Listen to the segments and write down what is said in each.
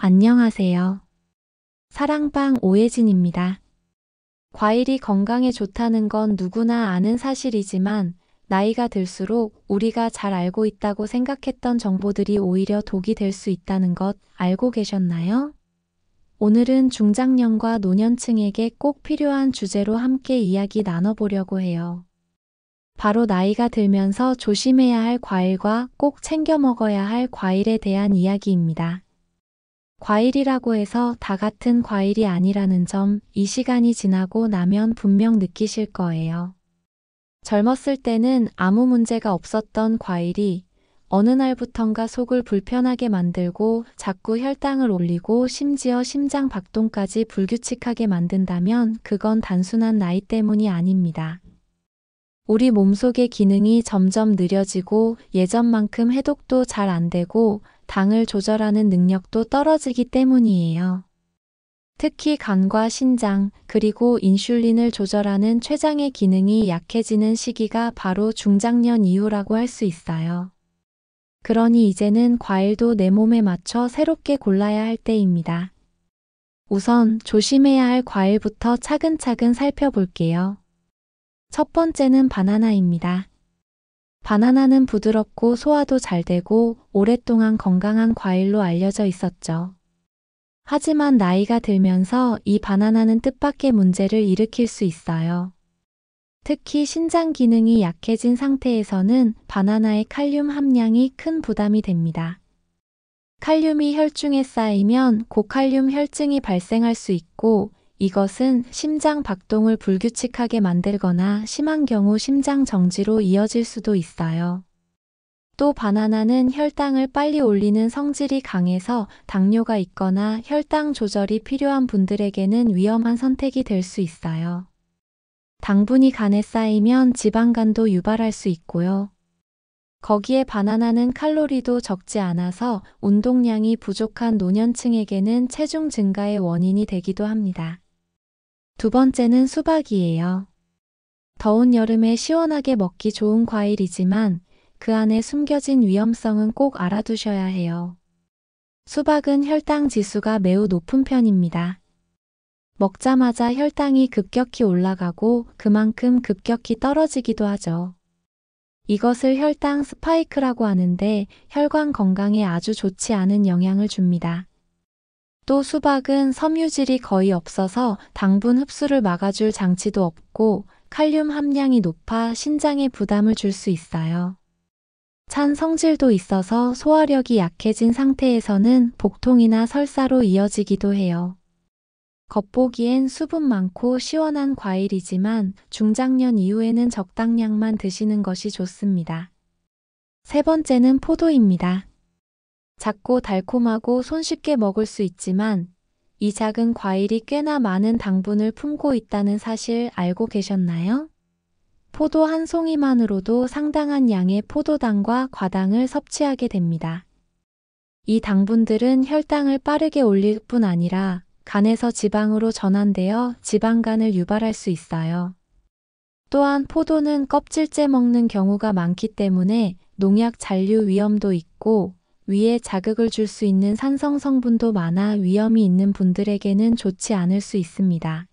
안녕하세요. 사랑방 오예진입니다. 과일이 건강에 좋다는 건 누구나 아는 사실이지만 나이가 들수록 우리가 잘 알고 있다고 생각했던 정보들이 오히려 독이 될 수 있다는 것 알고 계셨나요? 오늘은 중장년과 노년층에게 꼭 필요한 주제로 함께 이야기 나눠보려고 해요. 바로 나이가 들면서 조심해야 할 과일과 꼭 챙겨 먹어야 할 과일에 대한 이야기입니다. 과일이라고 해서 다 같은 과일이 아니라는 점 이 시간이 지나고 나면 분명 느끼실 거예요. 젊었을 때는 아무 문제가 없었던 과일이 어느 날부턴가 속을 불편하게 만들고 자꾸 혈당을 올리고 심지어 심장 박동까지 불규칙하게 만든다면 그건 단순한 나이 때문이 아닙니다. 우리 몸속의 기능이 점점 느려지고 예전만큼 해독도 잘 안 되고 당을 조절하는 능력도 떨어지기 때문이에요. 특히 간과 신장, 그리고 인슐린을 조절하는 췌장의 기능이 약해지는 시기가 바로 중장년 이후라고 할 수 있어요. 그러니 이제는 과일도 내 몸에 맞춰 새롭게 골라야 할 때입니다. 우선 조심해야 할 과일부터 차근차근 살펴볼게요. 첫 번째는 바나나입니다. 바나나는 부드럽고 소화도 잘 되고 오랫동안 건강한 과일로 알려져 있었죠. 하지만 나이가 들면서 이 바나나는 뜻밖의 문제를 일으킬 수 있어요. 특히 신장 기능이 약해진 상태에서는 바나나의 칼륨 함량이 큰 부담이 됩니다. 칼륨이 혈중에 쌓이면 고칼륨 혈증이 발생할 수 있고 이것은 심장 박동을 불규칙하게 만들거나 심한 경우 심장 정지로 이어질 수도 있어요. 또 바나나는 혈당을 빨리 올리는 성질이 강해서 당뇨가 있거나 혈당 조절이 필요한 분들에게는 위험한 선택이 될 수 있어요. 당분이 간에 쌓이면 지방간도 유발할 수 있고요. 거기에 바나나는 칼로리도 적지 않아서 운동량이 부족한 노년층에게는 체중 증가의 원인이 되기도 합니다. 두 번째는 수박이에요. 더운 여름에 시원하게 먹기 좋은 과일이지만 그 안에 숨겨진 위험성은 꼭 알아두셔야 해요. 수박은 혈당 지수가 매우 높은 편입니다. 먹자마자 혈당이 급격히 올라가고 그만큼 급격히 떨어지기도 하죠. 이것을 혈당 스파이크라고 하는데 혈관 건강에 아주 좋지 않은 영향을 줍니다. 또 수박은 섬유질이 거의 없어서 당분 흡수를 막아줄 장치도 없고 칼륨 함량이 높아 신장에 부담을 줄 수 있어요. 찬 성질도 있어서 소화력이 약해진 상태에서는 복통이나 설사로 이어지기도 해요. 겉보기엔 수분 많고 시원한 과일이지만 중장년 이후에는 적당량만 드시는 것이 좋습니다. 세 번째는 포도입니다. 작고 달콤하고 손쉽게 먹을 수 있지만 이 작은 과일이 꽤나 많은 당분을 품고 있다는 사실 알고 계셨나요? 포도 한 송이만으로도 상당한 양의 포도당과 과당을 섭취하게 됩니다. 이 당분들은 혈당을 빠르게 올릴 뿐 아니라 간에서 지방으로 전환되어 지방간을 유발할 수 있어요. 또한 포도는 껍질째 먹는 경우가 많기 때문에 농약 잔류 위험도 있고 위에 자극을 줄 수 있는 산성 성분도 많아 위험이 있는 분들에게는 좋지 않을 수 있습니다.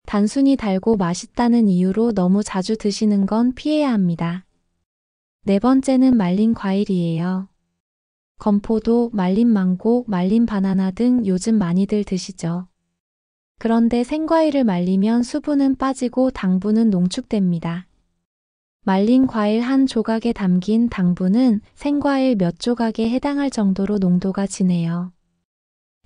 단순히 달고 맛있다는 이유로 너무 자주 드시는 건 피해야 합니다. 네 번째는 말린 과일이에요. 건포도, 말린 망고, 말린 바나나 등 요즘 많이들 드시죠. 그런데 생과일을 말리면 수분은 빠지고 당분은 농축됩니다. 말린 과일 한 조각에 담긴 당분은 생과일 몇 조각에 해당할 정도로 농도가 진해요.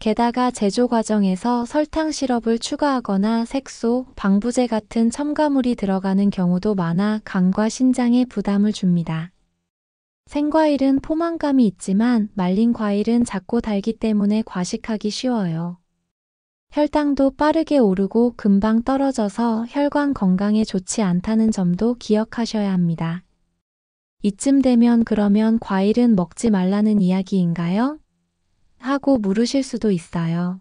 게다가 제조 과정에서 설탕 시럽을 추가하거나 색소, 방부제 같은 첨가물이 들어가는 경우도 많아 간과 신장에 부담을 줍니다. 생과일은 포만감이 있지만 말린 과일은 작고 달기 때문에 과식하기 쉬워요. 혈당도 빠르게 오르고 금방 떨어져서 혈관 건강에 좋지 않다는 점도 기억하셔야 합니다. 이쯤 되면 그러면 과일은 먹지 말라는 이야기인가요? 하고 물으실 수도 있어요.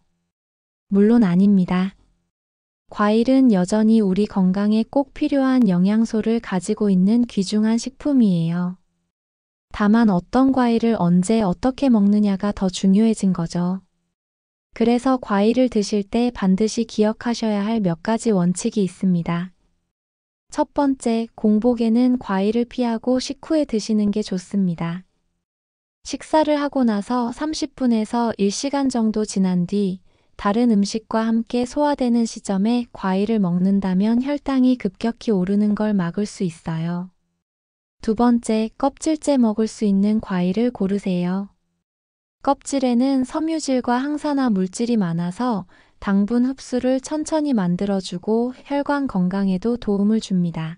물론 아닙니다. 과일은 여전히 우리 건강에 꼭 필요한 영양소를 가지고 있는 귀중한 식품이에요. 다만 어떤 과일을 언제 어떻게 먹느냐가 더 중요해진 거죠. 그래서 과일을 드실 때 반드시 기억하셔야 할 몇 가지 원칙이 있습니다. 첫 번째, 공복에는 과일을 피하고 식후에 드시는 게 좋습니다. 식사를 하고 나서 30분에서 1시간 정도 지난 뒤 다른 음식과 함께 소화되는 시점에 과일을 먹는다면 혈당이 급격히 오르는 걸 막을 수 있어요. 두 번째, 껍질째 먹을 수 있는 과일을 고르세요. 껍질에는 섬유질과 항산화 물질이 많아서 당분 흡수를 천천히 만들어주고 혈관 건강에도 도움을 줍니다.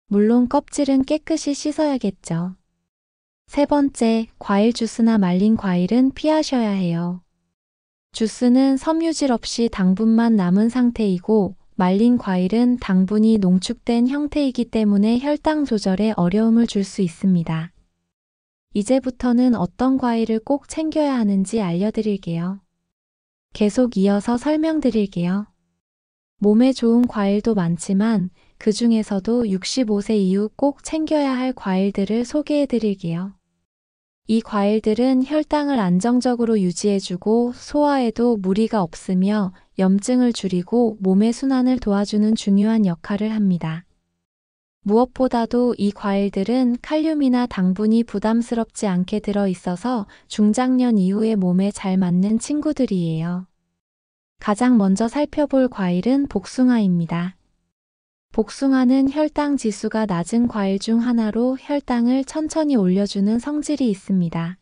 물론 껍질은 깨끗이 씻어야겠죠. 세 번째, 과일 주스나 말린 과일은 피하셔야 해요. 주스는 섬유질 없이 당분만 남은 상태이고 말린 과일은 당분이 농축된 형태이기 때문에 혈당 조절에 어려움을 줄 수 있습니다. 이제부터는 어떤 과일을 꼭 챙겨야 하는지 알려드릴게요. 계속 이어서 설명드릴게요. 몸에 좋은 과일도 많지만 그 중에서도 65세 이후 꼭 챙겨야 할 과일들을 소개해드릴게요. 이 과일들은 혈당을 안정적으로 유지해주고 소화에도 무리가 없으며 염증을 줄이고 몸의 순환을 도와주는 중요한 역할을 합니다. 무엇보다도 이 과일들은 칼륨이나 당분이 부담스럽지 않게 들어있어서 중장년 이후에 몸에 잘 맞는 친구들이에요. 가장 먼저 살펴볼 과일은 복숭아입니다. 복숭아는 혈당 지수가 낮은 과일 중 하나로 혈당을 천천히 올려주는 성질이 있습니다.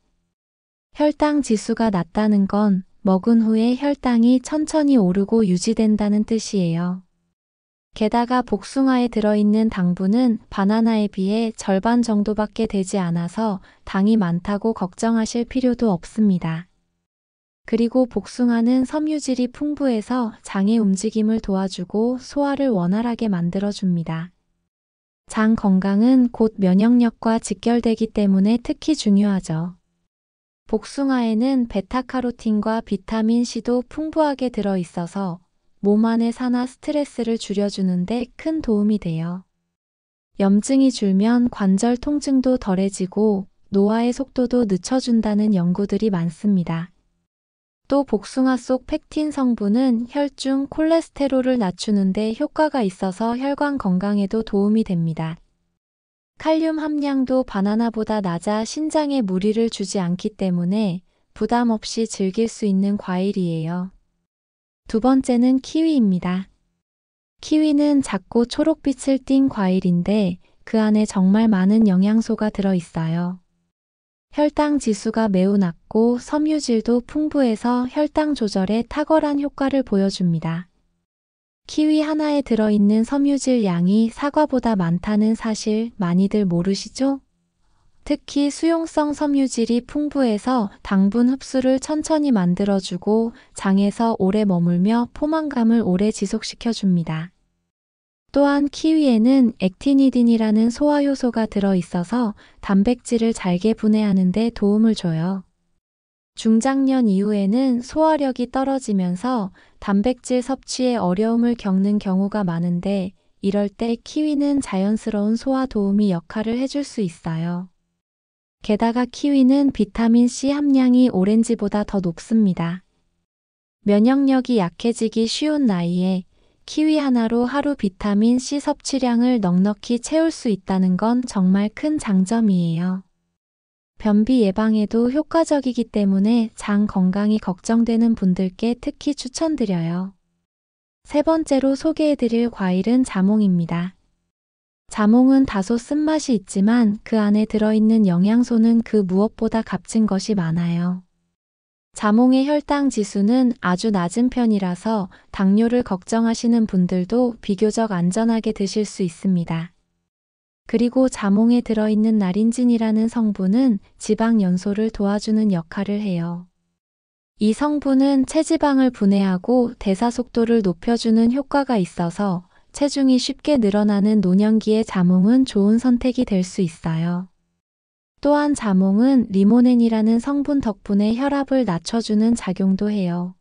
혈당 지수가 낮다는 건 먹은 후에 혈당이 천천히 오르고 유지된다는 뜻이에요. 게다가 복숭아에 들어있는 당분은 바나나에 비해 절반 정도밖에 되지 않아서 당이 많다고 걱정하실 필요도 없습니다. 그리고 복숭아는 섬유질이 풍부해서 장의 움직임을 도와주고 소화를 원활하게 만들어줍니다. 장 건강은 곧 면역력과 직결되기 때문에 특히 중요하죠. 복숭아에는 베타카로틴과 비타민 C도 풍부하게 들어있어서 몸 안의 산화 스트레스를 줄여주는데 큰 도움이 돼요. 염증이 줄면 관절 통증도 덜해지고 노화의 속도도 늦춰준다는 연구들이 많습니다. 또 복숭아 속 펙틴 성분은 혈중 콜레스테롤을 낮추는데 효과가 있어서 혈관 건강에도 도움이 됩니다. 칼륨 함량도 바나나보다 낮아 신장에 무리를 주지 않기 때문에 부담 없이 즐길 수 있는 과일이에요. 두 번째는 키위입니다. 키위는 작고 초록빛을 띤 과일인데 그 안에 정말 많은 영양소가 들어있어요. 혈당 지수가 매우 낮고 섬유질도 풍부해서 혈당 조절에 탁월한 효과를 보여줍니다. 키위 하나에 들어있는 섬유질 양이 사과보다 많다는 사실 많이들 모르시죠? 특히 수용성 섬유질이 풍부해서 당분 흡수를 천천히 만들어주고 장에서 오래 머물며 포만감을 오래 지속시켜줍니다. 또한 키위에는 액티니딘이라는 소화효소가 들어있어서 단백질을 잘게 분해하는 데 도움을 줘요. 중장년 이후에는 소화력이 떨어지면서 단백질 섭취에 어려움을 겪는 경우가 많은데 이럴 때 키위는 자연스러운 소화 도우미 역할을 해줄 수 있어요. 게다가 키위는 비타민 C 함량이 오렌지보다 더 높습니다. 면역력이 약해지기 쉬운 나이에 키위 하나로 하루 비타민 C 섭취량을 넉넉히 채울 수 있다는 건 정말 큰 장점이에요. 변비 예방에도 효과적이기 때문에 장 건강이 걱정되는 분들께 특히 추천드려요. 세 번째로 소개해드릴 과일은 자몽입니다. 자몽은 다소 쓴맛이 있지만 그 안에 들어있는 영양소는 그 무엇보다 값진 것이 많아요. 자몽의 혈당 지수는 아주 낮은 편이라서 당뇨를 걱정하시는 분들도 비교적 안전하게 드실 수 있습니다. 그리고 자몽에 들어있는 나린진이라는 성분은 지방 연소를 도와주는 역할을 해요. 이 성분은 체지방을 분해하고 대사 속도를 높여주는 효과가 있어서 체중이 쉽게 늘어나는 노년기에 자몽은 좋은 선택이 될 수 있어요. 또한 자몽은 리모넨이라는 성분 덕분에 혈압을 낮춰주는 작용도 해요.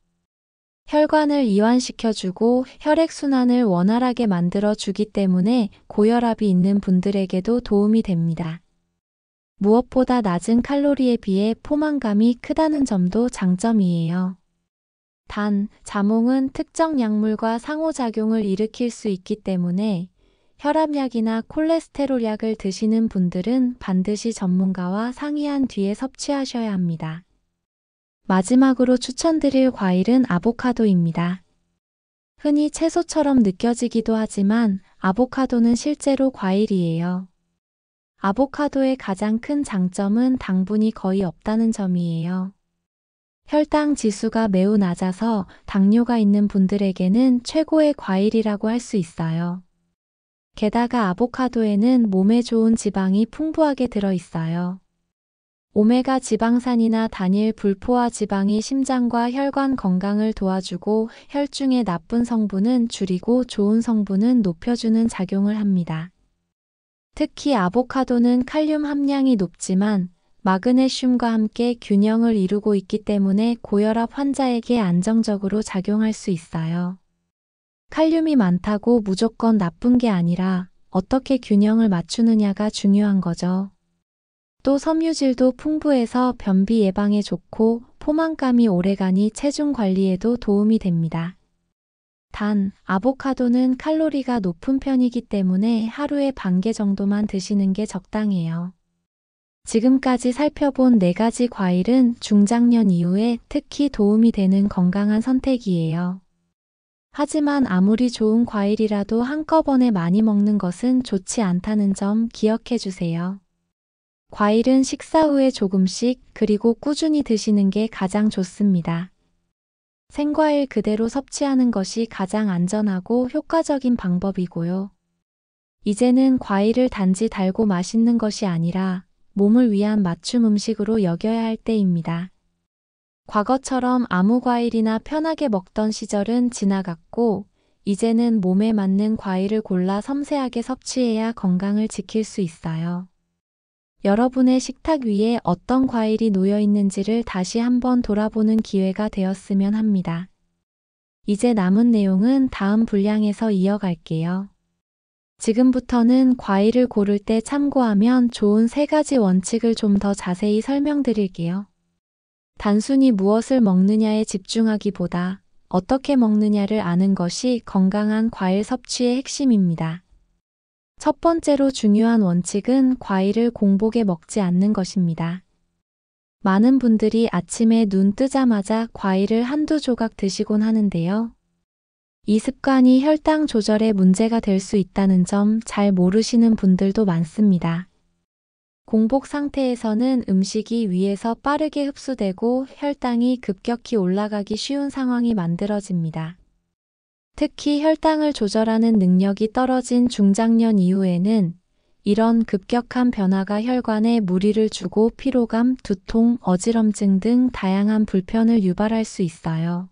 혈관을 이완시켜주고 혈액순환을 원활하게 만들어주기 때문에 고혈압이 있는 분들에게도 도움이 됩니다. 무엇보다 낮은 칼로리에 비해 포만감이 크다는 점도 장점이에요. 단, 자몽은 특정 약물과 상호작용을 일으킬 수 있기 때문에 혈압약이나 콜레스테롤약을 드시는 분들은 반드시 전문가와 상의한 뒤에 섭취하셔야 합니다. 마지막으로 추천드릴 과일은 아보카도입니다. 흔히 채소처럼 느껴지기도 하지만 아보카도는 실제로 과일이에요. 아보카도의 가장 큰 장점은 당분이 거의 없다는 점이에요. 혈당 지수가 매우 낮아서 당뇨가 있는 분들에게는 최고의 과일이라고 할 수 있어요. 게다가 아보카도에는 몸에 좋은 지방이 풍부하게 들어있어요. 오메가 지방산이나 단일 불포화 지방이 심장과 혈관 건강을 도와주고 혈중의 나쁜 성분은 줄이고 좋은 성분은 높여주는 작용을 합니다. 특히 아보카도는 칼륨 함량이 높지만 마그네슘과 함께 균형을 이루고 있기 때문에 고혈압 환자에게 안정적으로 작용할 수 있어요. 칼륨이 많다고 무조건 나쁜 게 아니라 어떻게 균형을 맞추느냐가 중요한 거죠. 또 섬유질도 풍부해서 변비 예방에 좋고 포만감이 오래가니 체중 관리에도 도움이 됩니다. 단, 아보카도는 칼로리가 높은 편이기 때문에 하루에 반 개 정도만 드시는 게 적당해요. 지금까지 살펴본 4가지 과일은 중장년 이후에 특히 도움이 되는 건강한 선택이에요. 하지만 아무리 좋은 과일이라도 한꺼번에 많이 먹는 것은 좋지 않다는 점 기억해 주세요. 과일은 식사 후에 조금씩 그리고 꾸준히 드시는 게 가장 좋습니다. 생과일 그대로 섭취하는 것이 가장 안전하고 효과적인 방법이고요. 이제는 과일을 단지 달고 맛있는 것이 아니라 몸을 위한 맞춤 음식으로 여겨야 할 때입니다. 과거처럼 아무 과일이나 편하게 먹던 시절은 지나갔고, 이제는 몸에 맞는 과일을 골라 섬세하게 섭취해야 건강을 지킬 수 있어요. 여러분의 식탁 위에 어떤 과일이 놓여 있는지를 다시 한번 돌아보는 기회가 되었으면 합니다. 이제 남은 내용은 다음 분량에서 이어갈게요. 지금부터는 과일을 고를 때 참고하면 좋은 3가지 원칙을 좀 더 자세히 설명드릴게요. 단순히 무엇을 먹느냐에 집중하기보다 어떻게 먹느냐를 아는 것이 건강한 과일 섭취의 핵심입니다. 첫 번째로 중요한 원칙은 과일을 공복에 먹지 않는 것입니다. 많은 분들이 아침에 눈 뜨자마자 과일을 한두 조각 드시곤 하는데요. 이 습관이 혈당 조절에 문제가 될 수 있다는 점 잘 모르시는 분들도 많습니다. 공복 상태에서는 음식이 위에서 빠르게 흡수되고 혈당이 급격히 올라가기 쉬운 상황이 만들어집니다. 특히 혈당을 조절하는 능력이 떨어진 중장년 이후에는 이런 급격한 변화가 혈관에 무리를 주고 피로감, 두통, 어지럼증 등 다양한 불편을 유발할 수 있어요.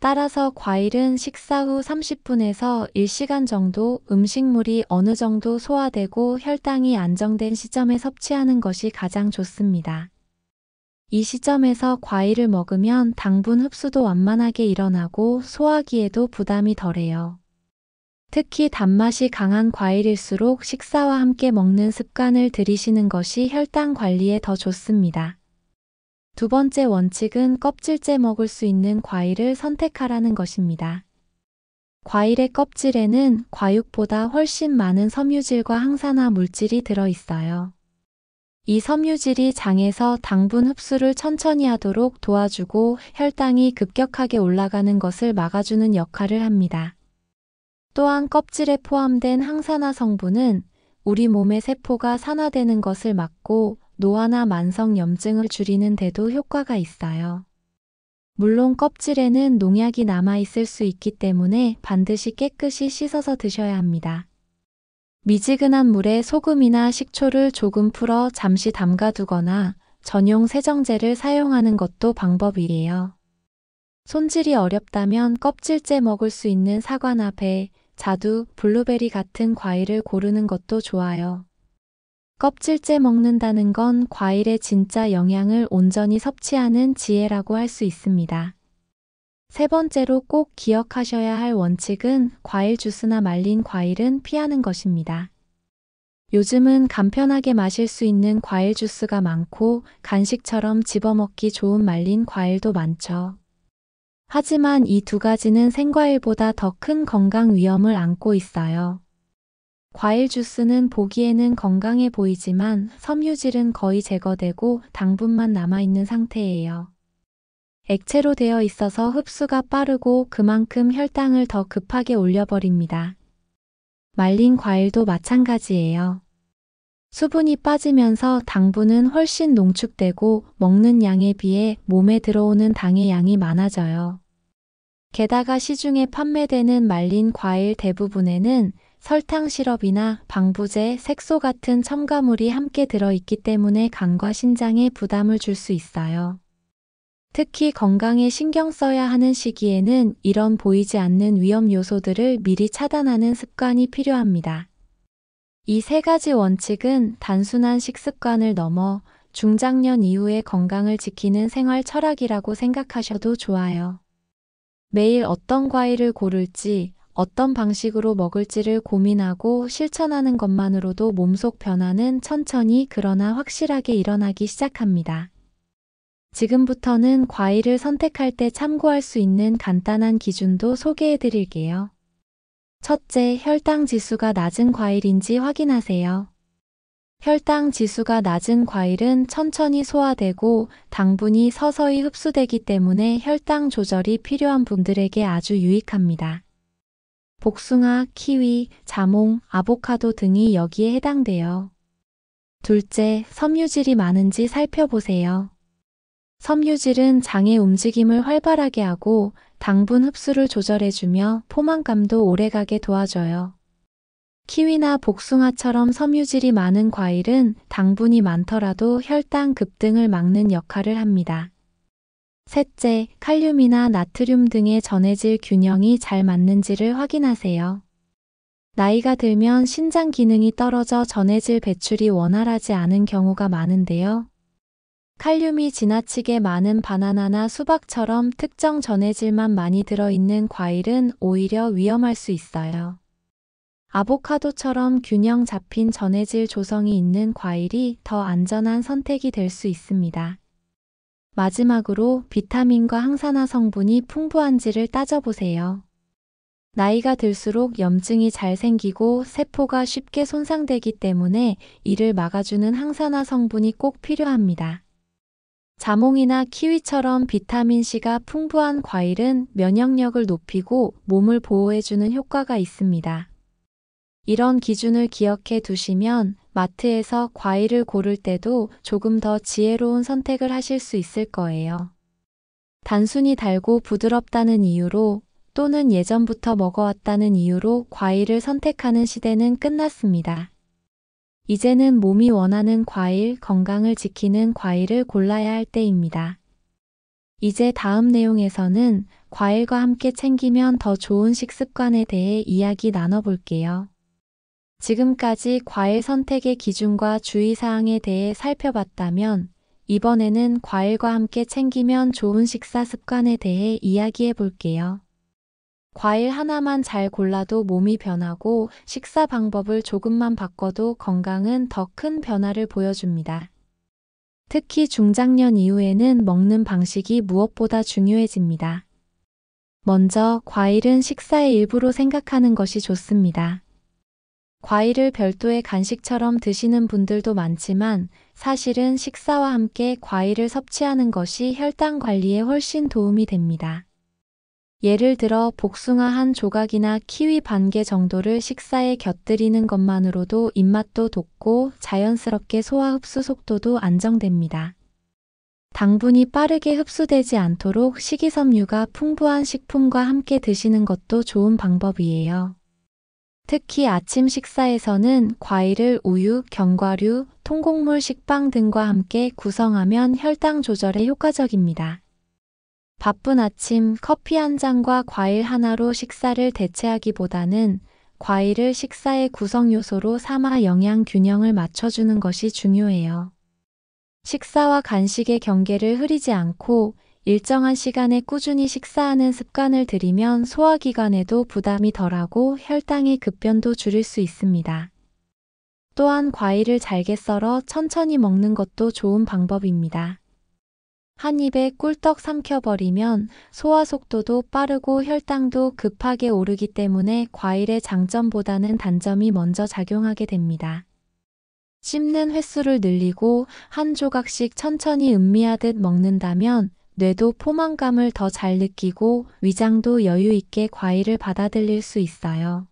따라서 과일은 식사 후 30분에서 1시간 정도 음식물이 어느 정도 소화되고 혈당이 안정된 시점에 섭취하는 것이 가장 좋습니다. 이 시점에서 과일을 먹으면 당분 흡수도 완만하게 일어나고 소화기에도 부담이 덜해요. 특히 단맛이 강한 과일일수록 식사와 함께 먹는 습관을 들이시는 것이 혈당 관리에 더 좋습니다. 두 번째 원칙은 껍질째 먹을 수 있는 과일을 선택하라는 것입니다. 과일의 껍질에는 과육보다 훨씬 많은 섬유질과 항산화 물질이 들어있어요. 이 섬유질이 장에서 당분 흡수를 천천히 하도록 도와주고 혈당이 급격하게 올라가는 것을 막아주는 역할을 합니다. 또한 껍질에 포함된 항산화 성분은 우리 몸의 세포가 산화되는 것을 막고 노화나 만성 염증을 줄이는 데도 효과가 있어요. 물론 껍질에는 농약이 남아있을 수 있기 때문에 반드시 깨끗이 씻어서 드셔야 합니다. 미지근한 물에 소금이나 식초를 조금 풀어 잠시 담가두거나 전용 세정제를 사용하는 것도 방법이에요. 손질이 어렵다면 껍질째 먹을 수 있는 사과나 배, 자두, 블루베리 같은 과일을 고르는 것도 좋아요. 껍질째 먹는다는 건 과일의 진짜 영양을 온전히 섭취하는 지혜라고 할 수 있습니다. 세 번째로 꼭 기억하셔야 할 원칙은 과일 주스나 말린 과일은 피하는 것입니다. 요즘은 간편하게 마실 수 있는 과일 주스가 많고 간식처럼 집어먹기 좋은 말린 과일도 많죠. 하지만 이 두 가지는 생과일보다 더 큰 건강 위험을 안고 있어요. 과일 주스는 보기에는 건강해 보이지만 섬유질은 거의 제거되고 당분만 남아있는 상태예요. 액체로 되어 있어서 흡수가 빠르고 그만큼 혈당을 더 급하게 올려버립니다. 말린 과일도 마찬가지예요. 수분이 빠지면서 당분은 훨씬 농축되고 먹는 양에 비해 몸에 들어오는 당의 양이 많아져요. 게다가 시중에 판매되는 말린 과일 대부분에는 설탕 시럽이나 방부제, 색소 같은 첨가물이 함께 들어있기 때문에 간과 신장에 부담을 줄 수 있어요. 특히 건강에 신경 써야 하는 시기에는 이런 보이지 않는 위험 요소들을 미리 차단하는 습관이 필요합니다. 이 세 가지 원칙은 단순한 식습관을 넘어 중장년 이후의 건강을 지키는 생활 철학이라고 생각하셔도 좋아요. 매일 어떤 과일을 고를지, 어떤 방식으로 먹을지를 고민하고 실천하는 것만으로도 몸속 변화는 천천히 그러나 확실하게 일어나기 시작합니다. 지금부터는 과일을 선택할 때 참고할 수 있는 간단한 기준도 소개해 드릴게요. 첫째, 혈당 지수가 낮은 과일인지 확인하세요. 혈당 지수가 낮은 과일은 천천히 소화되고 당분이 서서히 흡수되기 때문에 혈당 조절이 필요한 분들에게 아주 유익합니다. 복숭아, 키위, 자몽, 아보카도 등이 여기에 해당돼요. 둘째, 섬유질이 많은지 살펴보세요. 섬유질은 장의 움직임을 활발하게 하고 당분 흡수를 조절해주며 포만감도 오래가게 도와줘요. 키위나 복숭아처럼 섬유질이 많은 과일은 당분이 많더라도 혈당 급등을 막는 역할을 합니다. 셋째, 칼륨이나 나트륨 등의 전해질 균형이 잘 맞는지를 확인하세요. 나이가 들면 신장 기능이 떨어져 전해질 배출이 원활하지 않은 경우가 많은데요. 칼륨이 지나치게 많은 바나나나 수박처럼 특정 전해질만 많이 들어있는 과일은 오히려 위험할 수 있어요. 아보카도처럼 균형 잡힌 전해질 조성이 있는 과일이 더 안전한 선택이 될 수 있습니다. 마지막으로 비타민과 항산화 성분이 풍부한지를 따져보세요. 나이가 들수록 염증이 잘 생기고 세포가 쉽게 손상되기 때문에 이를 막아주는 항산화 성분이 꼭 필요합니다. 자몽이나 키위처럼 비타민C가 풍부한 과일은 면역력을 높이고 몸을 보호해주는 효과가 있습니다. 이런 기준을 기억해 두시면 마트에서 과일을 고를 때도 조금 더 지혜로운 선택을 하실 수 있을 거예요. 단순히 달고 부드럽다는 이유로 또는 예전부터 먹어왔다는 이유로 과일을 선택하는 시대는 끝났습니다. 이제는 몸이 원하는 과일, 건강을 지키는 과일을 골라야 할 때입니다. 이제 다음 내용에서는 과일과 함께 챙기면 더 좋은 식습관에 대해 이야기 나눠볼게요. 지금까지 과일 선택의 기준과 주의사항에 대해 살펴봤다면 이번에는 과일과 함께 챙기면 좋은 식사 습관에 대해 이야기해 볼게요. 과일 하나만 잘 골라도 몸이 변하고 식사 방법을 조금만 바꿔도 건강은 더 큰 변화를 보여줍니다. 특히 중장년 이후에는 먹는 방식이 무엇보다 중요해집니다. 먼저 과일은 식사의 일부로 생각하는 것이 좋습니다. 과일을 별도의 간식처럼 드시는 분들도 많지만 사실은 식사와 함께 과일을 섭취하는 것이 혈당 관리에 훨씬 도움이 됩니다. 예를 들어 복숭아 한 조각이나 키위 반 개 정도를 식사에 곁들이는 것만으로도 입맛도 돋고 자연스럽게 소화 흡수 속도도 안정됩니다. 당분이 빠르게 흡수되지 않도록 식이섬유가 풍부한 식품과 함께 드시는 것도 좋은 방법이에요. 특히 아침 식사에서는 과일을 우유, 견과류, 통곡물 식빵 등과 함께 구성하면 혈당 조절에 효과적입니다. 바쁜 아침 커피 한 잔과 과일 하나로 식사를 대체하기보다는 과일을 식사의 구성 요소로 삼아 영양 균형을 맞춰주는 것이 중요해요. 식사와 간식의 경계를 흐리지 않고 일정한 시간에 꾸준히 식사하는 습관을 들이면 소화기관에도 부담이 덜하고 혈당의 급변도 줄일 수 있습니다. 또한 과일을 잘게 썰어 천천히 먹는 것도 좋은 방법입니다. 한 입에 꿀떡 삼켜버리면 소화 속도도 빠르고 혈당도 급하게 오르기 때문에 과일의 장점보다는 단점이 먼저 작용하게 됩니다. 씹는 횟수를 늘리고 한 조각씩 천천히 음미하듯 먹는다면 뇌도 포만감을 더 잘 느끼고 위장도 여유 있게 과일을 받아들일 수 있어요.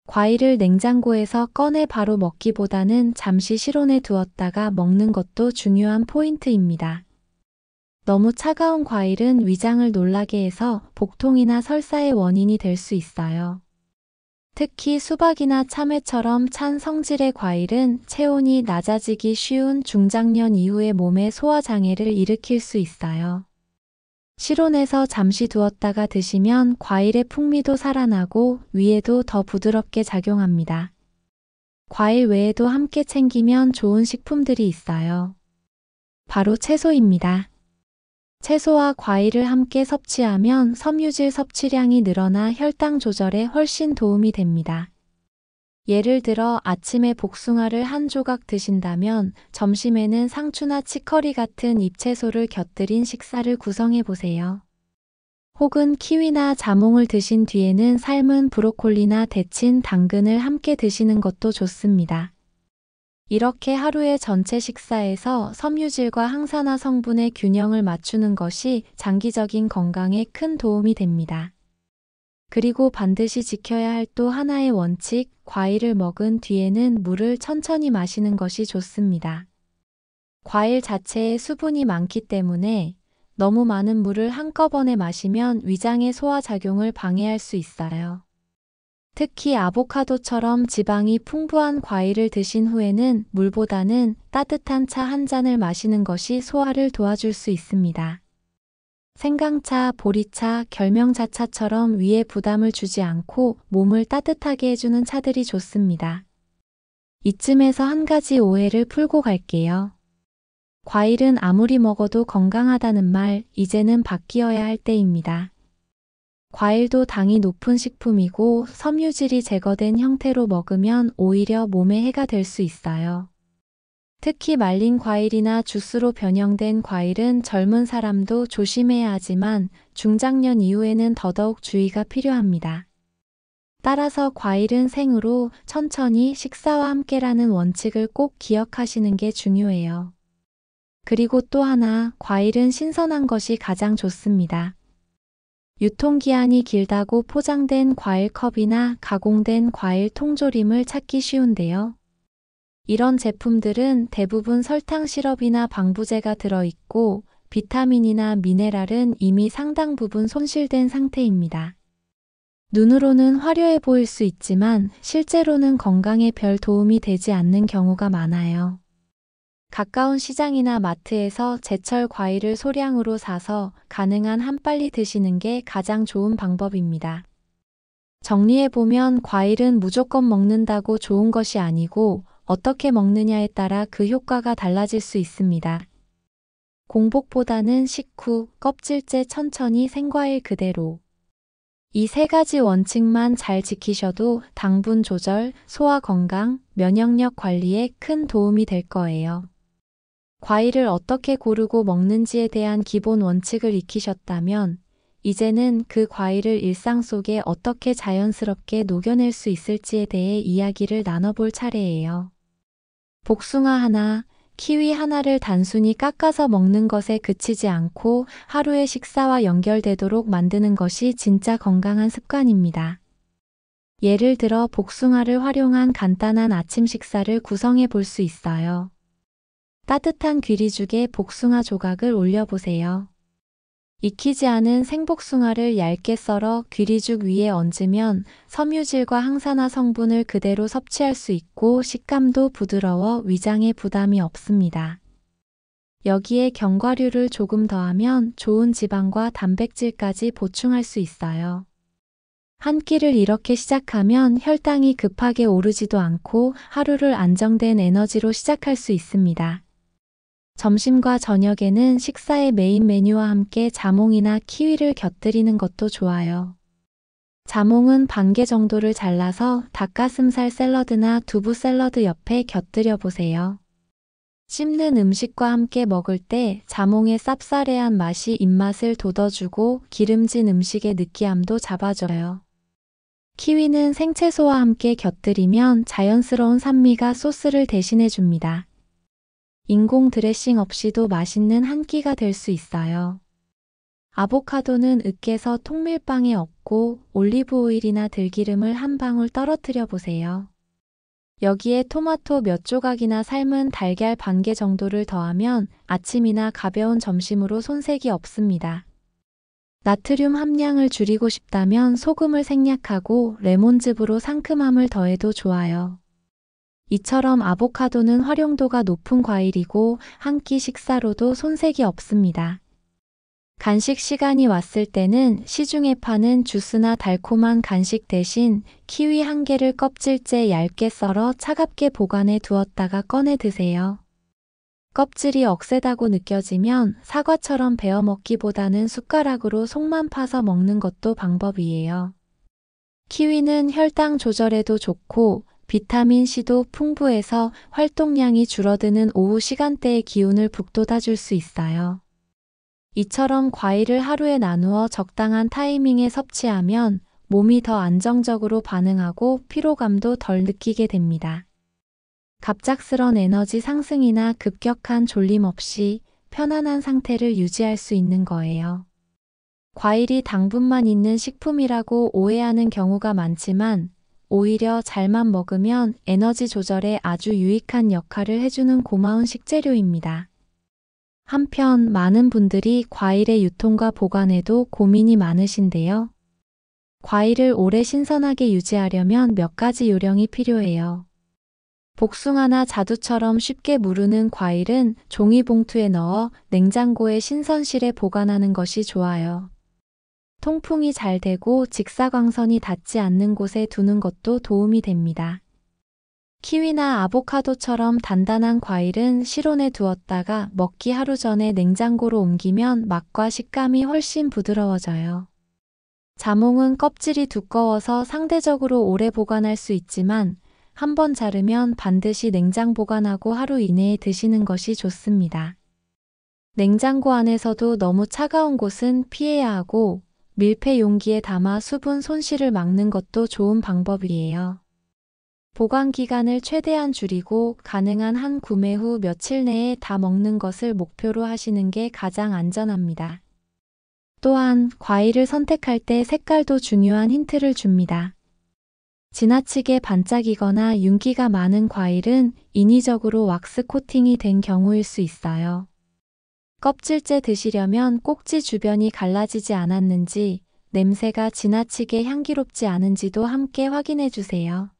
과일을 냉장고에서 꺼내 바로 먹기보다는 잠시 실온에 두었다가 먹는 것도 중요한 포인트입니다. 너무 차가운 과일은 위장을 놀라게 해서 복통이나 설사의 원인이 될 수 있어요. 특히 수박이나 참외처럼 찬 성질의 과일은 체온이 낮아지기 쉬운 중장년 이후에 몸에 소화장애를 일으킬 수 있어요. 실온에서 잠시 두었다가 드시면 과일의 풍미도 살아나고 위에도 더 부드럽게 작용합니다. 과일 외에도 함께 챙기면 좋은 식품들이 있어요. 바로 채소입니다. 채소와 과일을 함께 섭취하면 섬유질 섭취량이 늘어나 혈당 조절에 훨씬 도움이 됩니다. 예를 들어 아침에 복숭아를 한 조각 드신다면 점심에는 상추나 치커리 같은 잎채소를 곁들인 식사를 구성해 보세요. 혹은 키위나 자몽을 드신 뒤에는 삶은 브로콜리나 데친 당근을 함께 드시는 것도 좋습니다. 이렇게 하루의 전체 식사에서 섬유질과 항산화 성분의 균형을 맞추는 것이 장기적인 건강에 큰 도움이 됩니다. 그리고 반드시 지켜야 할 또 하나의 원칙, 과일을 먹은 뒤에는 물을 천천히 마시는 것이 좋습니다. 과일 자체에 수분이 많기 때문에 너무 많은 물을 한꺼번에 마시면 위장의 소화작용을 방해할 수 있어요. 특히 아보카도처럼 지방이 풍부한 과일을 드신 후에는 물보다는 따뜻한 차 한 잔을 마시는 것이 소화를 도와줄 수 있습니다. 생강차, 보리차, 결명자차처럼 위에 부담을 주지 않고 몸을 따뜻하게 해주는 차들이 좋습니다. 이쯤에서 한 가지 오해를 풀고 갈게요. 과일은 아무리 먹어도 건강하다는 말, 이제는 바뀌어야 할 때입니다. 과일도 당이 높은 식품이고 섬유질이 제거된 형태로 먹으면 오히려 몸에 해가 될 수 있어요. 특히 말린 과일이나 주스로 변형된 과일은 젊은 사람도 조심해야 하지만 중장년 이후에는 더더욱 주의가 필요합니다. 따라서 과일은 생으로 천천히 식사와 함께라는 원칙을 꼭 기억하시는 게 중요해요. 그리고 또 하나, 과일은 신선한 것이 가장 좋습니다. 유통기한이 길다고 포장된 과일컵이나 가공된 과일 통조림을 찾기 쉬운데요. 이런 제품들은 대부분 설탕 시럽이나 방부제가 들어있고 비타민이나 미네랄은 이미 상당 부분 손실된 상태입니다. 눈으로는 화려해 보일 수 있지만 실제로는 건강에 별 도움이 되지 않는 경우가 많아요. 가까운 시장이나 마트에서 제철 과일을 소량으로 사서 가능한 한 빨리 드시는 게 가장 좋은 방법입니다. 정리해보면 과일은 무조건 먹는다고 좋은 것이 아니고 어떻게 먹느냐에 따라 그 효과가 달라질 수 있습니다. 공복보다는 식후, 껍질째 천천히 생과일 그대로. 이 세 가지 원칙만 잘 지키셔도 당분 조절, 소화 건강, 면역력 관리에 큰 도움이 될 거예요. 과일을 어떻게 고르고 먹는지에 대한 기본 원칙을 익히셨다면 이제는 그 과일을 일상 속에 어떻게 자연스럽게 녹여낼 수 있을지에 대해 이야기를 나눠볼 차례예요. 복숭아 하나, 키위 하나를 단순히 깎아서 먹는 것에 그치지 않고 하루의 식사와 연결되도록 만드는 것이 진짜 건강한 습관입니다. 예를 들어 복숭아를 활용한 간단한 아침 식사를 구성해 볼 수 있어요. 따뜻한 귀리죽에 복숭아 조각을 올려보세요. 익히지 않은 생복숭아를 얇게 썰어 귀리죽 위에 얹으면 섬유질과 항산화 성분을 그대로 섭취할 수 있고 식감도 부드러워 위장에 부담이 없습니다. 여기에 견과류를 조금 더하면 좋은 지방과 단백질까지 보충할 수 있어요. 한 끼를 이렇게 시작하면 혈당이 급하게 오르지도 않고 하루를 안정된 에너지로 시작할 수 있습니다. 점심과 저녁에는 식사의 메인 메뉴와 함께 자몽이나 키위를 곁들이는 것도 좋아요. 자몽은 반개 정도를 잘라서 닭가슴살 샐러드나 두부 샐러드 옆에 곁들여 보세요. 씹는 음식과 함께 먹을 때 자몽의 쌉싸래한 맛이 입맛을 돋워주고 기름진 음식의 느끼함도 잡아줘요. 키위는 생채소와 함께 곁들이면 자연스러운 산미가 소스를 대신해줍니다. 인공 드레싱 없이도 맛있는 한 끼가 될 수 있어요. 아보카도는 으깨서 통밀빵에 엎고 올리브 오일이나 들기름을 한 방울 떨어뜨려 보세요. 여기에 토마토 몇 조각이나 삶은 달걀 반 개 정도를 더하면 아침이나 가벼운 점심으로 손색이 없습니다. 나트륨 함량을 줄이고 싶다면 소금을 생략하고 레몬즙으로 상큼함을 더해도 좋아요. 이처럼 아보카도는 활용도가 높은 과일이고 한 끼 식사로도 손색이 없습니다. 간식 시간이 왔을 때는 시중에 파는 주스나 달콤한 간식 대신 키위 한 개를 껍질째 얇게 썰어 차갑게 보관해 두었다가 꺼내 드세요. 껍질이 억세다고 느껴지면 사과처럼 베어 먹기보다는 숟가락으로 속만 파서 먹는 것도 방법이에요. 키위는 혈당 조절에도 좋고 비타민C도 풍부해서 활동량이 줄어드는 오후 시간대의 기운을 북돋아줄 수 있어요. 이처럼 과일을 하루에 나누어 적당한 타이밍에 섭취하면 몸이 더 안정적으로 반응하고 피로감도 덜 느끼게 됩니다. 갑작스런 에너지 상승이나 급격한 졸림 없이 편안한 상태를 유지할 수 있는 거예요. 과일이 당분만 있는 식품이라고 오해하는 경우가 많지만 오히려 잘만 먹으면 에너지 조절에 아주 유익한 역할을 해주는 고마운 식재료입니다. 한편 많은 분들이 과일의 유통과 보관에도 고민이 많으신데요. 과일을 오래 신선하게 유지하려면 몇 가지 요령이 필요해요. 복숭아나 자두처럼 쉽게 무르는 과일은 종이봉투에 넣어 냉장고에 신선실에 보관하는 것이 좋아요. 통풍이 잘 되고 직사광선이 닿지 않는 곳에 두는 것도 도움이 됩니다. 키위나 아보카도처럼 단단한 과일은 실온에 두었다가 먹기 하루 전에 냉장고로 옮기면 맛과 식감이 훨씬 부드러워져요. 자몽은 껍질이 두꺼워서 상대적으로 오래 보관할 수 있지만 한번 자르면 반드시 냉장 보관하고 하루 이내에 드시는 것이 좋습니다. 냉장고 안에서도 너무 차가운 곳은 피해야 하고 밀폐 용기에 담아 수분 손실을 막는 것도 좋은 방법이에요. 보관 기간을 최대한 줄이고 가능한 한 구매 후 며칠 내에 다 먹는 것을 목표로 하시는 게 가장 안전합니다. 또한 과일을 선택할 때 색깔도 중요한 힌트를 줍니다. 지나치게 반짝이거나 윤기가 많은 과일은 인위적으로 왁스 코팅이 된 경우일 수 있어요. 껍질째 드시려면 꼭지 주변이 갈라지지 않았는지, 냄새가 지나치게 향기롭지 않은지도 함께 확인해 주세요.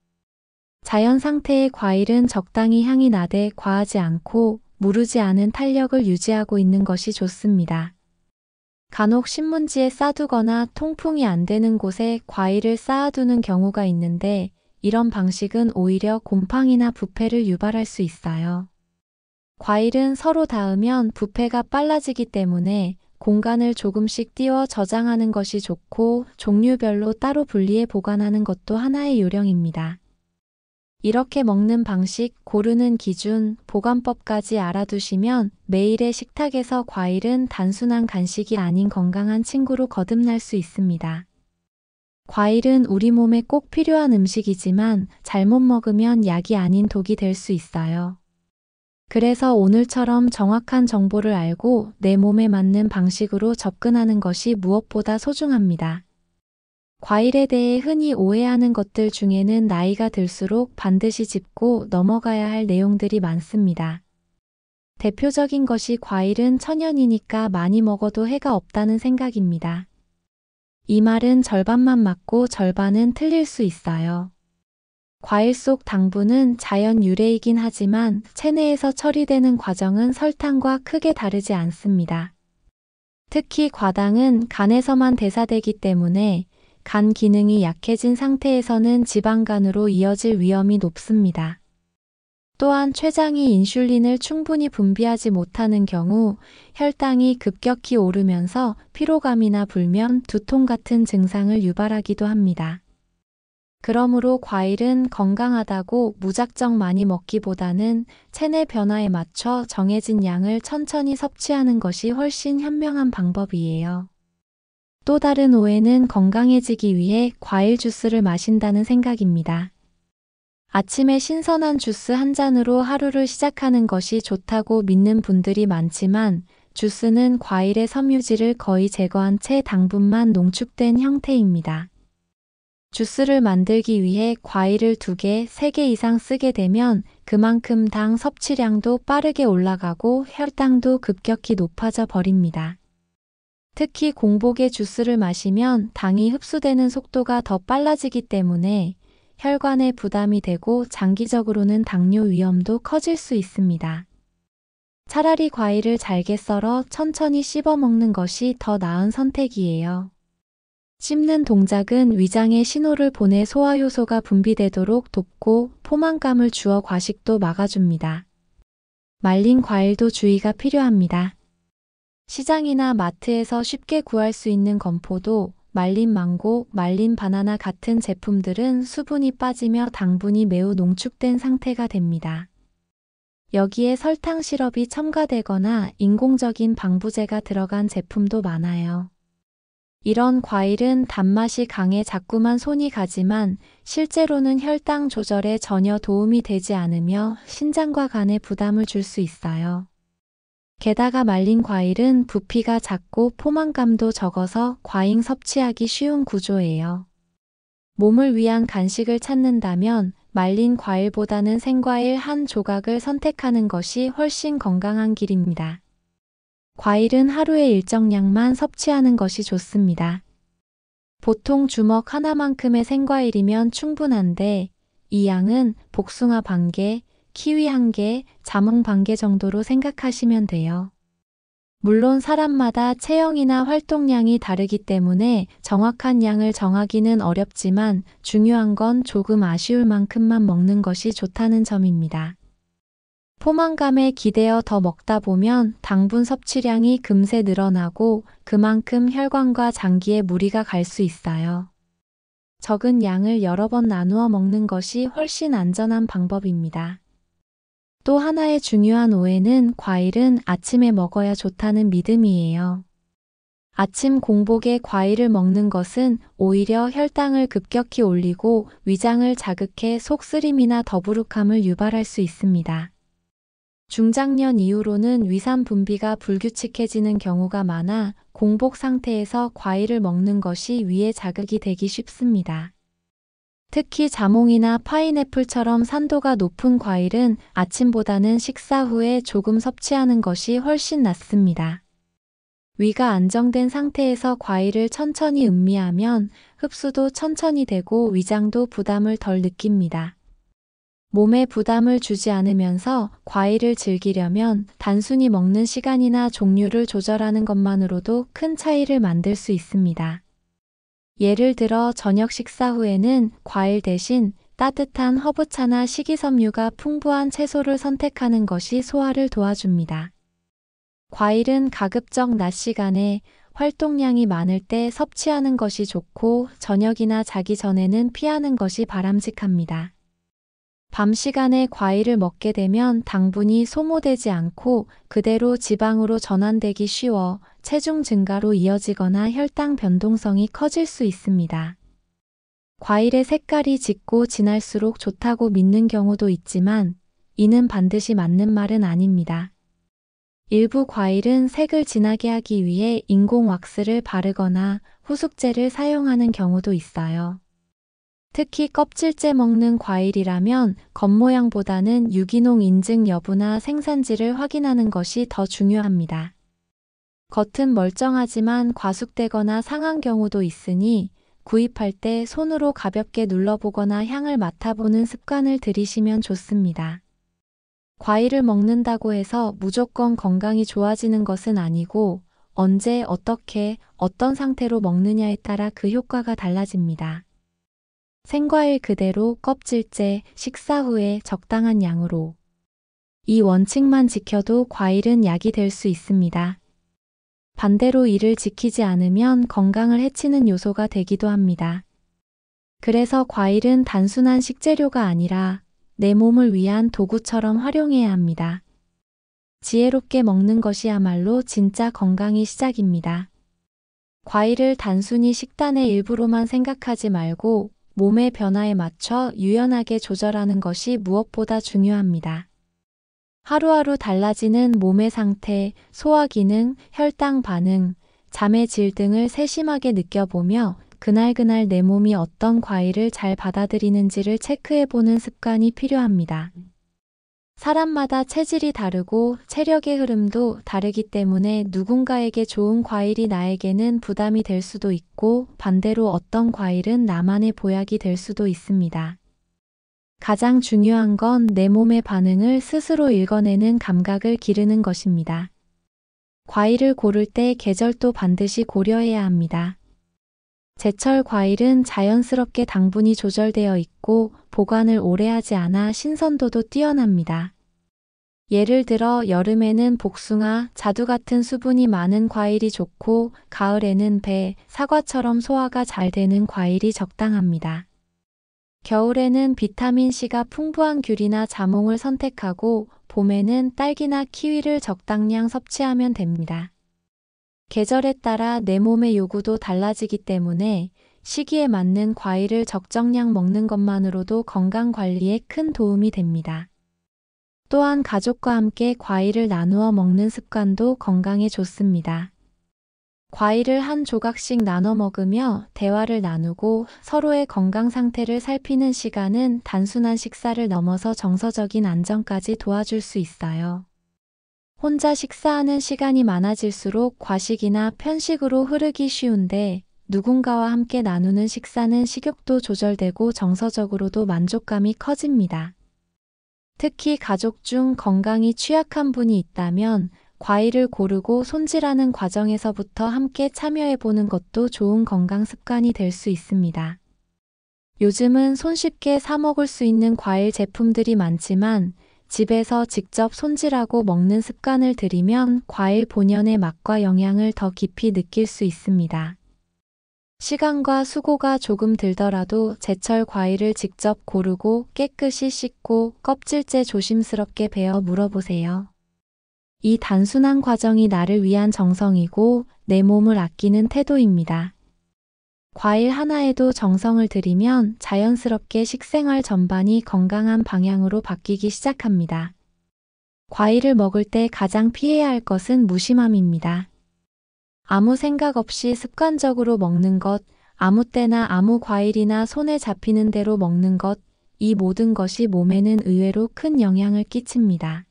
자연 상태의 과일은 적당히 향이 나되 과하지 않고 무르지 않은 탄력을 유지하고 있는 것이 좋습니다. 간혹 신문지에 싸두거나 통풍이 안 되는 곳에 과일을 쌓아두는 경우가 있는데 이런 방식은 오히려 곰팡이나 부패를 유발할 수 있어요. 과일은 서로 닿으면 부패가 빨라지기 때문에 공간을 조금씩 띄워 저장하는 것이 좋고 종류별로 따로 분리해 보관하는 것도 하나의 요령입니다. 이렇게 먹는 방식, 고르는 기준, 보관법까지 알아두시면 매일의 식탁에서 과일은 단순한 간식이 아닌 건강한 친구로 거듭날 수 있습니다. 과일은 우리 몸에 꼭 필요한 음식이지만 잘못 먹으면 약이 아닌 독이 될 수 있어요. 그래서 오늘처럼 정확한 정보를 알고 내 몸에 맞는 방식으로 접근하는 것이 무엇보다 소중합니다. 과일에 대해 흔히 오해하는 것들 중에는 나이가 들수록 반드시 짚고 넘어가야 할 내용들이 많습니다. 대표적인 것이 과일은 천연이니까 많이 먹어도 해가 없다는 생각입니다. 이 말은 절반만 맞고 절반은 틀릴 수 있어요. 과일 속 당분은 자연 유래이긴 하지만 체내에서 처리되는 과정은 설탕과 크게 다르지 않습니다. 특히 과당은 간에서만 대사되기 때문에 간 기능이 약해진 상태에서는 지방간으로 이어질 위험이 높습니다. 또한 췌장이 인슐린을 충분히 분비하지 못하는 경우 혈당이 급격히 오르면서 피로감이나 불면, 두통 같은 증상을 유발하기도 합니다. 그러므로 과일은 건강하다고 무작정 많이 먹기보다는 체내 변화에 맞춰 정해진 양을 천천히 섭취하는 것이 훨씬 현명한 방법이에요. 또 다른 오해는 건강해지기 위해 과일 주스를 마신다는 생각입니다. 아침에 신선한 주스 한 잔으로 하루를 시작하는 것이 좋다고 믿는 분들이 많지만 주스는 과일의 섬유질을 거의 제거한 채 당분만 농축된 형태입니다. 주스를 만들기 위해 과일을 2개, 3개 이상 쓰게 되면 그만큼 당 섭취량도 빠르게 올라가고 혈당도 급격히 높아져 버립니다. 특히 공복에 주스를 마시면 당이 흡수되는 속도가 더 빨라지기 때문에 혈관에 부담이 되고 장기적으로는 당뇨 위험도 커질 수 있습니다. 차라리 과일을 잘게 썰어 천천히 씹어 먹는 것이 더 나은 선택이에요. 씹는 동작은 위장에 신호를 보내 소화효소가 분비되도록 돕고 포만감을 주어 과식도 막아줍니다. 말린 과일도 주의가 필요합니다. 시장이나 마트에서 쉽게 구할 수 있는 건포도, 말린 망고, 말린 바나나 같은 제품들은 수분이 빠지며 당분이 매우 농축된 상태가 됩니다. 여기에 설탕 시럽이 첨가되거나 인공적인 방부제가 들어간 제품도 많아요. 이런 과일은 단맛이 강해 자꾸만 손이 가지만 실제로는 혈당 조절에 전혀 도움이 되지 않으며 신장과 간에 부담을 줄 수 있어요. 게다가 말린 과일은 부피가 작고 포만감도 적어서 과잉 섭취하기 쉬운 구조예요. 몸을 위한 간식을 찾는다면 말린 과일보다는 생과일 한 조각을 선택하는 것이 훨씬 건강한 길입니다. 과일은 하루에 일정량만 섭취하는 것이 좋습니다. 보통 주먹 하나만큼의 생과일이면 충분한데 이 양은 복숭아 반개, 키위 1개, 자몽 반개 정도로 생각하시면 돼요. 물론 사람마다 체형이나 활동량이 다르기 때문에 정확한 양을 정하기는 어렵지만 중요한 건 조금 아쉬울 만큼만 먹는 것이 좋다는 점입니다. 포만감에 기대어 더 먹다 보면 당분 섭취량이 금세 늘어나고 그만큼 혈관과 장기에 무리가 갈 수 있어요. 적은 양을 여러 번 나누어 먹는 것이 훨씬 안전한 방법입니다. 또 하나의 중요한 오해는 과일은 아침에 먹어야 좋다는 믿음이에요. 아침 공복에 과일을 먹는 것은 오히려 혈당을 급격히 올리고 위장을 자극해 속쓰림이나 더부룩함을 유발할 수 있습니다. 중장년 이후로는 위산 분비가 불규칙해지는 경우가 많아 공복 상태에서 과일을 먹는 것이 위에 자극이 되기 쉽습니다. 특히 자몽이나 파인애플처럼 산도가 높은 과일은 아침보다는 식사 후에 조금 섭취하는 것이 훨씬 낫습니다. 위가 안정된 상태에서 과일을 천천히 음미하면 흡수도 천천히 되고 위장도 부담을 덜 느낍니다. 몸에 부담을 주지 않으면서 과일을 즐기려면 단순히 먹는 시간이나 종류를 조절하는 것만으로도 큰 차이를 만들 수 있습니다. 예를 들어 저녁 식사 후에는 과일 대신 따뜻한 허브차나 식이섬유가 풍부한 채소를 선택하는 것이 소화를 도와줍니다. 과일은 가급적 낮 시간에 활동량이 많을 때 섭취하는 것이 좋고 저녁이나 자기 전에는 피하는 것이 바람직합니다. 밤 시간에 과일을 먹게 되면 당분이 소모되지 않고 그대로 지방으로 전환되기 쉬워 체중 증가로 이어지거나 혈당 변동성이 커질 수 있습니다. 과일의 색깔이 짙고 진할수록 좋다고 믿는 경우도 있지만 이는 반드시 맞는 말은 아닙니다. 일부 과일은 색을 진하게 하기 위해 인공 왁스를 바르거나 후숙제를 사용하는 경우도 있어요. 특히 껍질째 먹는 과일이라면 겉모양보다는 유기농 인증 여부나 생산지를 확인하는 것이 더 중요합니다. 겉은 멀쩡하지만 과숙되거나 상한 경우도 있으니 구입할 때 손으로 가볍게 눌러보거나 향을 맡아보는 습관을 들이시면 좋습니다. 과일을 먹는다고 해서 무조건 건강이 좋아지는 것은 아니고 언제, 어떻게, 어떤 상태로 먹느냐에 따라 그 효과가 달라집니다. 생과일 그대로 껍질째, 식사 후에 적당한 양으로. 이 원칙만 지켜도 과일은 약이 될 수 있습니다. 반대로 이를 지키지 않으면 건강을 해치는 요소가 되기도 합니다. 그래서 과일은 단순한 식재료가 아니라 내 몸을 위한 도구처럼 활용해야 합니다. 지혜롭게 먹는 것이야말로 진짜 건강의 시작입니다. 과일을 단순히 식단의 일부로만 생각하지 말고 몸의 변화에 맞춰 유연하게 조절하는 것이 무엇보다 중요합니다. 하루하루 달라지는 몸의 상태, 소화 기능, 혈당 반응, 잠의 질 등을 세심하게 느껴보며 그날그날 내 몸이 어떤 과일을 잘 받아들이는지를 체크해보는 습관이 필요합니다. 사람마다 체질이 다르고 체력의 흐름도 다르기 때문에 누군가에게 좋은 과일이 나에게는 부담이 될 수도 있고 반대로 어떤 과일은 나만의 보약이 될 수도 있습니다. 가장 중요한 건 내 몸의 반응을 스스로 읽어내는 감각을 기르는 것입니다. 과일을 고를 때 계절도 반드시 고려해야 합니다. 제철 과일은 자연스럽게 당분이 조절되어 있고 보관을 오래 하지 않아 신선도도 뛰어납니다. 예를 들어 여름에는 복숭아, 자두 같은 수분이 많은 과일이 좋고 가을에는 배, 사과처럼 소화가 잘 되는 과일이 적당합니다. 겨울에는 비타민C가 풍부한 귤이나 자몽을 선택하고 봄에는 딸기나 키위를 적당량 섭취하면 됩니다. 계절에 따라 내 몸의 요구도 달라지기 때문에 시기에 맞는 과일을 적정량 먹는 것만으로도 건강 관리에 큰 도움이 됩니다. 또한 가족과 함께 과일을 나누어 먹는 습관도 건강에 좋습니다. 과일을 한 조각씩 나눠 먹으며 대화를 나누고 서로의 건강 상태를 살피는 시간은 단순한 식사를 넘어서 정서적인 안정까지 도와줄 수 있어요. 혼자 식사하는 시간이 많아질수록 과식이나 편식으로 흐르기 쉬운데 누군가와 함께 나누는 식사는 식욕도 조절되고 정서적으로도 만족감이 커집니다. 특히 가족 중 건강이 취약한 분이 있다면 과일을 고르고 손질하는 과정에서부터 함께 참여해보는 것도 좋은 건강 습관이 될 수 있습니다. 요즘은 손쉽게 사 먹을 수 있는 과일 제품들이 많지만 집에서 직접 손질하고 먹는 습관을 들이면 과일 본연의 맛과 영양을 더 깊이 느낄 수 있습니다. 시간과 수고가 조금 들더라도 제철 과일을 직접 고르고 깨끗이 씻고 껍질째 조심스럽게 베어 물어보세요. 이 단순한 과정이 나를 위한 정성이고 내 몸을 아끼는 태도입니다. 과일 하나에도 정성을 들이면 자연스럽게 식생활 전반이 건강한 방향으로 바뀌기 시작합니다. 과일을 먹을 때 가장 피해야 할 것은 무심함입니다. 아무 생각 없이 습관적으로 먹는 것, 아무 때나 아무 과일이나 손에 잡히는 대로 먹는 것, 이 모든 것이 몸에는 의외로 큰 영향을 끼칩니다.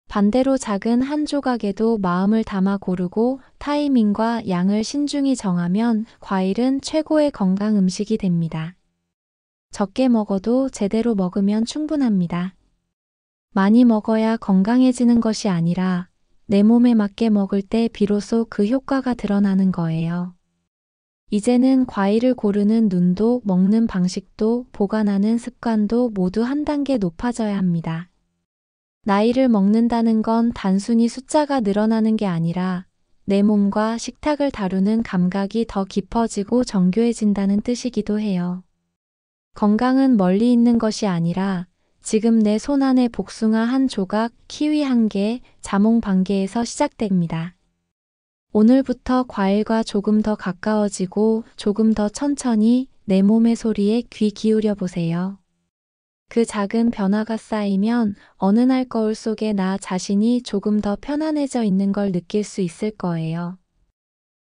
반대로 작은 한 조각에도 마음을 담아 고르고 타이밍과 양을 신중히 정하면 과일은 최고의 건강 음식이 됩니다. 적게 먹어도 제대로 먹으면 충분합니다. 많이 먹어야 건강해지는 것이 아니라 내 몸에 맞게 먹을 때 비로소 그 효과가 드러나는 거예요. 이제는 과일을 고르는 눈도 먹는 방식도 보관하는 습관도 모두 한 단계 높아져야 합니다. 나이를 먹는다는 건 단순히 숫자가 늘어나는 게 아니라 내 몸과 식탁을 다루는 감각이 더 깊어지고 정교해진다는 뜻이기도 해요. 건강은 멀리 있는 것이 아니라 지금 내 손 안에 복숭아 한 조각, 키위 한 개, 자몽 반 개에서 시작됩니다. 오늘부터 과일과 조금 더 가까워지고 조금 더 천천히 내 몸의 소리에 귀 기울여 보세요. 그 작은 변화가 쌓이면 어느 날 거울 속에 나 자신이 조금 더 편안해져 있는 걸 느낄 수 있을 거예요.